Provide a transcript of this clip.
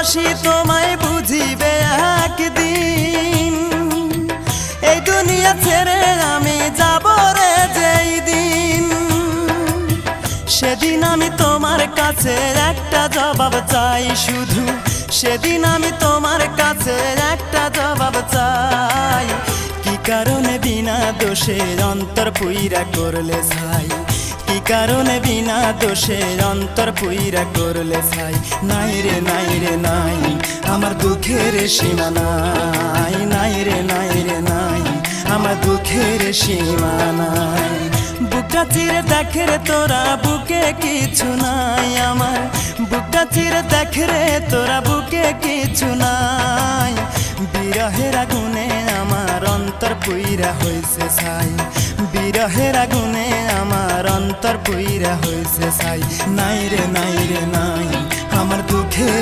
ভালোবাসি তোমায় বুঝিবে একদিন। এই দুনিয়া ছেড়ে আমি যাব রে যেই দিন, সেদিন আমি তোমার কাছে একটা জবাব চাই শুধু। সেদিন আমি তোমার কাছে একটা জবাব চাই। কি কারণে বিনা দোষে অন্তর পুইরা করলে ছাই? কি কারণে বিনা দোষে অন্তর পুইরা করলে ছাই? নাই রে নাই রে নাই, আমার দুঃখের সীমা নাই। নাই রে নাই রে নাই, আমার দুঃখের সীমা নাই। বুকটা চিরে দেখে রে তোরা বুকে কিছু নাই আমার। বুকটা চিরে দেখে রে তোরা বুকে কিছু নাই। বিরহের আগুনে আমার অন্তর পুইরা হইছে ছাই। বিরহের আগুনে আমার অন্তর পুইরা হইছে ছাই। নাই রে নাই রে নাই, আমার দুঃখের